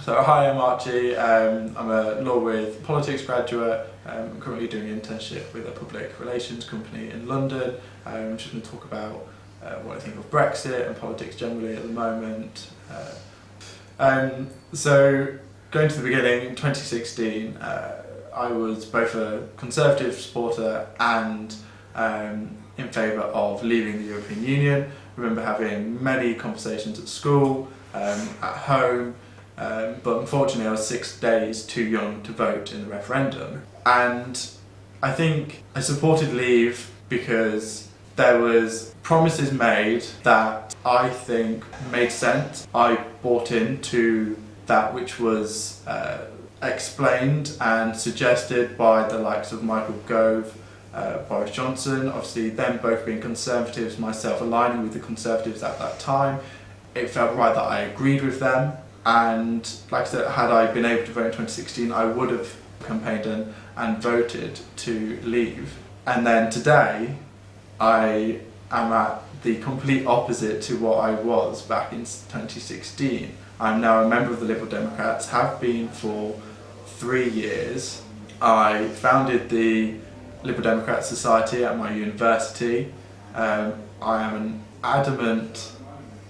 So hi, I'm Archie. I'm a law with politics graduate. I'm currently doing an internship with a public relations company in London. I'm just going to talk about what I think of Brexit and politics generally at the moment. So going to the beginning, in 2016, I was both a Conservative supporter and in favour of leaving the European Union. I remember having many conversations at school, at home, but unfortunately I was 6 days too young to vote in the referendum. And I think I supported leave because there was promises made that I think made sense. I bought into that which was explained and suggested by the likes of Michael Gove, Boris Johnson, obviously them both being Conservatives, myself aligning with the Conservatives at that time. It felt right that I agreed with them, and like I said, had I been able to vote in 2016 I would have campaigned and voted to leave. And then today I am at the complete opposite to what I was back in 2016. I'm now a member of the Liberal Democrats, have been for 3 years. I founded the Liberal Democrat Society at my university. I am an adamant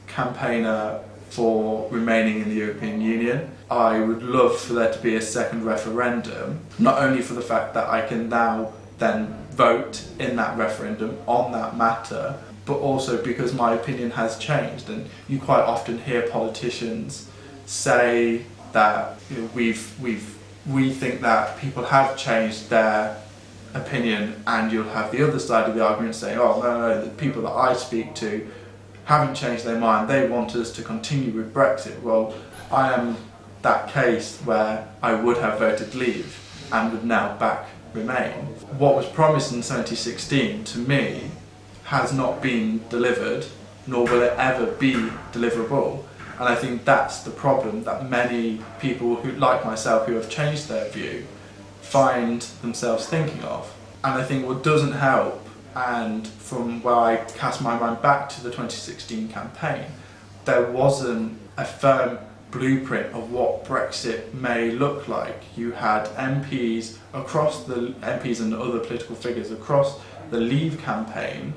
campaigner for remaining in the European Union. I would love for there to be a second referendum, not only for the fact that I can now then vote in that referendum on that matter, but also because my opinion has changed. And you quite often hear politicians say that we think that people have changed their opinion, and you'll have the other side of the argument saying, oh no, the people that I speak to haven't changed their mind, they want us to continue with Brexit. Well, I am that case where I would have voted leave and would now back remain. What was promised in 2016 to me has not been delivered, nor will it ever be deliverable. And I think that's the problem that many people who, like myself, who have changed their view, find themselves thinking of. And I think what doesn't help, and from where I cast my mind back to the 2016 campaign, there wasn't a firm blueprint of what Brexit may look like. You had MPs and other political figures across the Leave campaign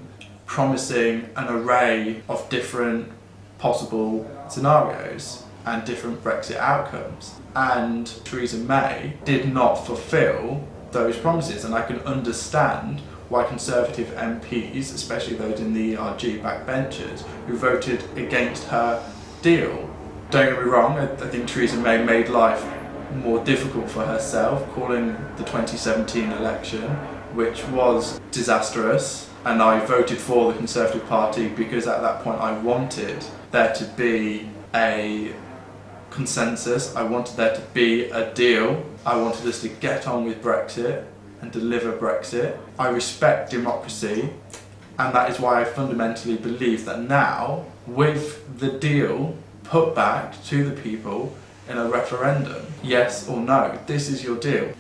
promising an array of different possible scenarios and different Brexit outcomes. And Theresa May did not fulfil those promises, and I can understand why Conservative MPs, especially those in the ERG backbenchers, who voted against her deal. Don't get me wrong, I think Theresa May made life more difficult for herself, calling the 2017 election, which was disastrous, and I voted for the Conservative Party because at that point I wanted there to be a consensus, I wanted there to be a deal, I wanted us to get on with Brexit and deliver Brexit. I respect democracy, and that is why I fundamentally believe that now, with the deal put back to the people in a referendum, yes or no, this is your deal.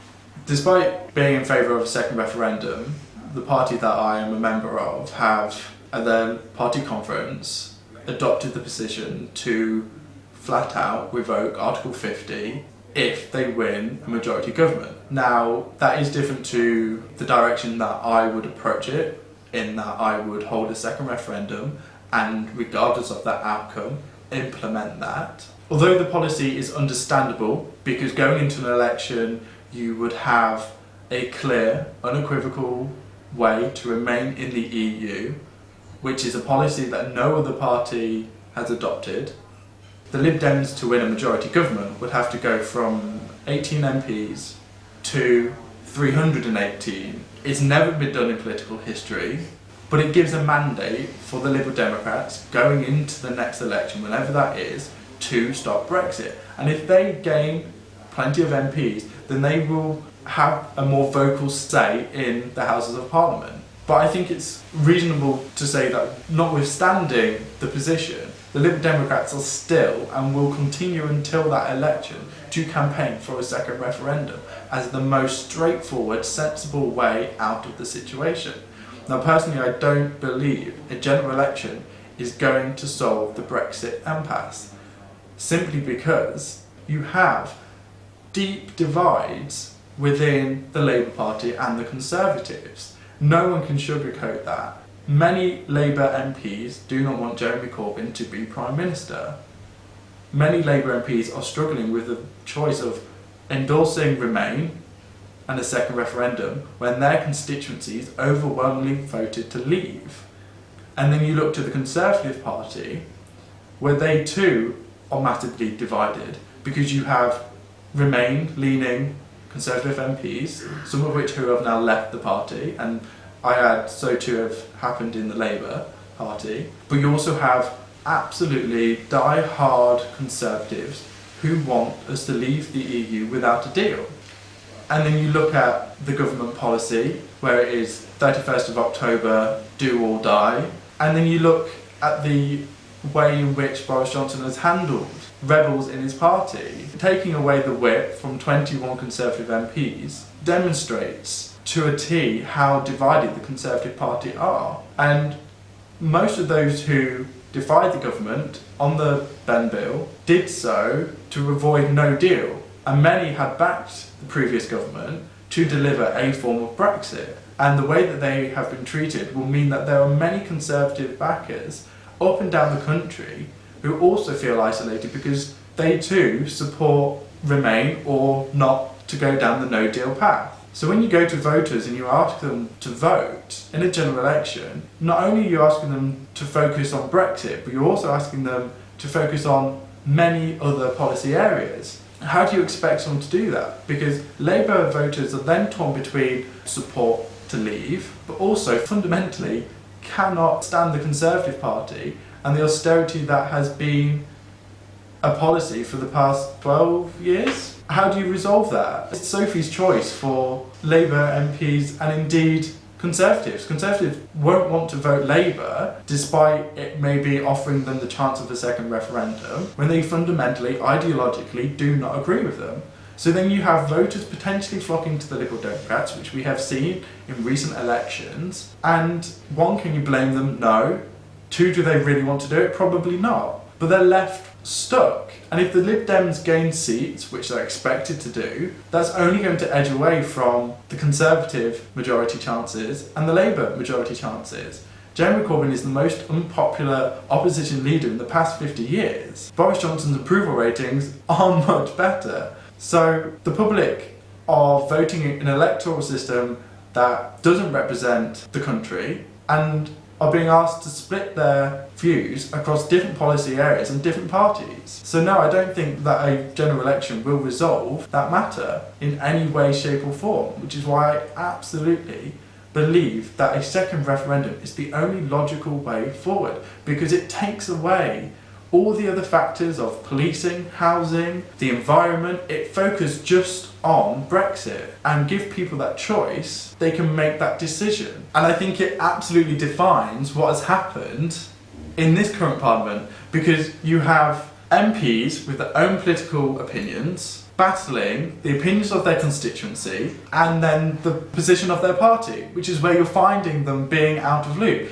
Despite being in favour of a second referendum, the party that I am a member of have, at their party conference, adopted the position to flat out revoke Article 50 if they win a majority government. Now, that is different to the direction that I would approach it, in that I would hold a second referendum and, regardless of that outcome, implement that. Although the policy is understandable, because going into an election you would have a clear, unequivocal way to remain in the EU, which is a policy that no other party has adopted. The Lib Dems, to win a majority government, would have to go from 18 MPs to 318. It's never been done in political history, but it gives a mandate for the Liberal Democrats going into the next election, whenever that is, to stop Brexit. And if they gain plenty of MPs, then they will have a more vocal say in the Houses of Parliament. But I think it's reasonable to say that, notwithstanding the position, the Liberal Democrats are still, and will continue until that election, to campaign for a second referendum as the most straightforward, sensible way out of the situation. Now, personally, I don't believe a general election is going to solve the Brexit impasse, simply because you have deep divides within the Labour Party and the Conservatives. No one can sugarcoat that. Many Labour MPs do not want Jeremy Corbyn to be Prime Minister. Many Labour MPs are struggling with the choice of endorsing Remain and a second referendum when their constituencies overwhelmingly voted to leave. And then you look to the Conservative Party, where they too are massively divided, because you have Remain leaning Conservative MPs, some of which who have now left the party, and I add so too have happened in the Labour Party, but you also have absolutely die-hard Conservatives who want us to leave the EU without a deal. And then you look at the government policy, where it is 31st of October, do or die, and then you look at the way in which Boris Johnson has handled rebels in his party. Taking away the whip from 21 Conservative MPs demonstrates to a T how divided the Conservative Party are. And most of those who defied the government on the Ben bill did so to avoid no deal, and many had backed the previous government to deliver a form of Brexit. And the way that they have been treated will mean that there are many Conservative backers up and down the country who also feel isolated because they too support Remain or not to go down the no deal path. So when you go to voters and you ask them to vote in a general election, not only are you asking them to focus on Brexit, but you're also asking them to focus on many other policy areas. How do you expect someone to do that? Because Labour voters are then torn between support to leave, but also fundamentally cannot stand the Conservative Party and the austerity that has been a policy for the past 12 years. How do you resolve that? It's Sophie's choice for Labour MPs and indeed Conservatives. Conservatives won't want to vote Labour despite it maybe offering them the chance of a second referendum when they fundamentally, ideologically do not agree with them. So then you have voters potentially flocking to the Liberal Democrats, which we have seen in recent elections. And one, can you blame them? No. Two, do they really want to do it? Probably not. But they're left stuck. And if the Lib Dems gain seats, which they're expected to do, that's only going to edge away from the Conservative majority chances and the Labour majority chances. Jeremy Corbyn is the most unpopular opposition leader in the past 50 years. Boris Johnson's approval ratings are much better. So the public are voting in an electoral system that doesn't represent the country and are being asked to split their views across different policy areas and different parties. So no, I don't think that a general election will resolve that matter in any way, shape or form, which is why I absolutely believe that a second referendum is the only logical way forward, because it takes away all the other factors of policing, housing, the environment. It focuses just on Brexit and give people that choice. They can make that decision. And I think it absolutely defines what has happened in this current parliament, because you have MPs with their own political opinions battling the opinions of their constituency and then the position of their party, which is where you're finding them being out of loop.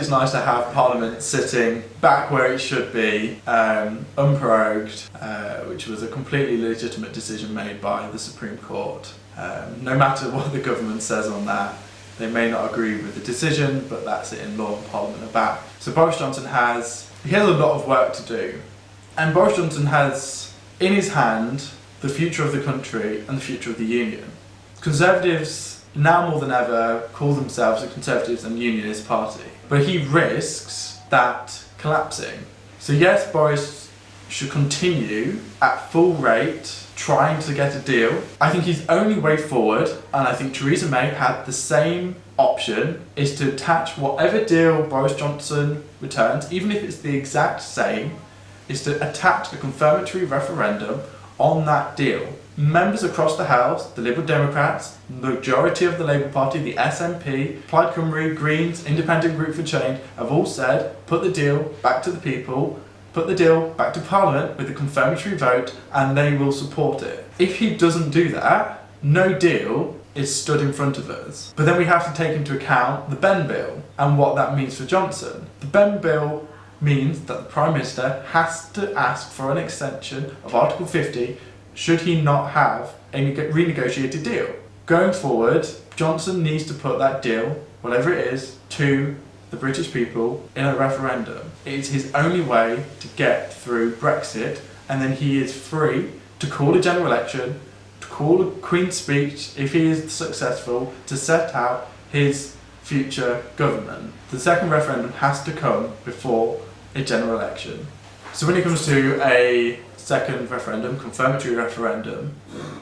It's nice to have Parliament sitting back where it should be, unprorogued, which was a completely legitimate decision made by the Supreme Court. No matter what the government says on that, they may not agree with the decision, but that's it in law and Parliament are back. So Boris Johnson has a lot of work to do. And Boris Johnson has in his hand the future of the country and the future of the Union. Conservatives now more than ever call themselves a Conservatives and Unionist party. But he risks that collapsing. So yes, Boris should continue at full rate trying to get a deal. I think his only way forward, and I think Theresa May had the same option, is to attach whatever deal Boris Johnson returns, even if it's the exact same, is to attach a confirmatory referendum on that deal. Members across the House, the Liberal Democrats, the majority of the Labour Party, the SNP, Plaid Cymru, Greens, Independent Group for Change have all said, put the deal back to the people, put the deal back to Parliament with a confirmatory vote, and they will support it. If he doesn't do that, no deal is stood in front of us. But then we have to take into account the Ben bill and what that means for Johnson. The Ben bill means that the Prime Minister has to ask for an extension of Article 50 should he not have a renegotiated deal. Going forward, Johnson needs to put that deal, whatever it is, to the British people in a referendum. It is his only way to get through Brexit, and then he is free to call a general election, to call a Queen's speech if he is successful, to set out his future government. The second referendum has to come before a general election. So when it comes to a second referendum, confirmatory referendum,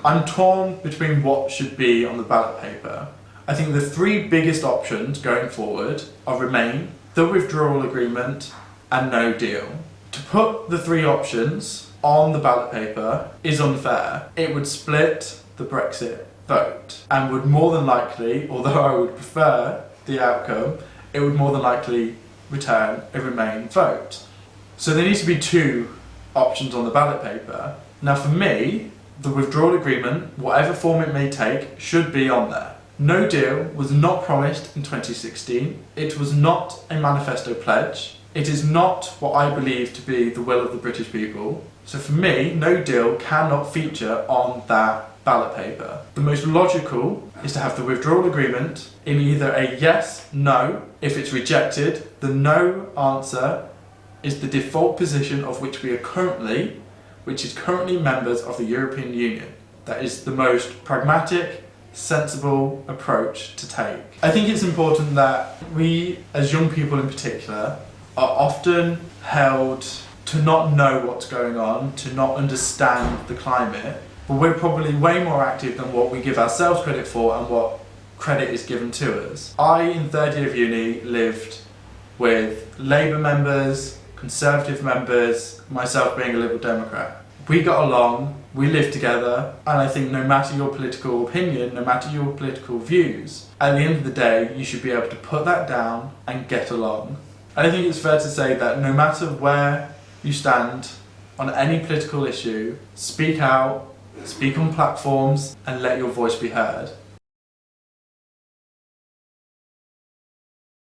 I'm torn between what should be on the ballot paper. I think the three biggest options going forward are Remain, the withdrawal agreement, and no deal. To put the three options on the ballot paper is unfair. It would split the Brexit vote and would more than likely, although I would prefer the outcome, it would more than likely return a Remain vote. So there needs to be two options on the ballot paper. Now for me, the withdrawal agreement, whatever form it may take, should be on there. No deal was not promised in 2016. It was not a manifesto pledge. It is not what I believe to be the will of the British people. So for me, no deal cannot feature on that ballot paper. The most logical is to have the withdrawal agreement in either a yes, no. If it's rejected, the no answer is the default position of which we are currently, which is currently members of the European Union. That is the most pragmatic, sensible approach to take. I think it's important that we, as young people in particular, are often held to not know what's going on, to not understand the climate, but we're probably way more active than what we give ourselves credit for and what credit is given to us. I, in third year of uni, lived with Labour members, Conservative members, myself being a Liberal Democrat. We got along, we lived together, and I think no matter your political opinion, no matter your political views, at the end of the day, you should be able to put that down and get along. I think it's fair to say that no matter where you stand on any political issue, speak out, speak on platforms, and let your voice be heard.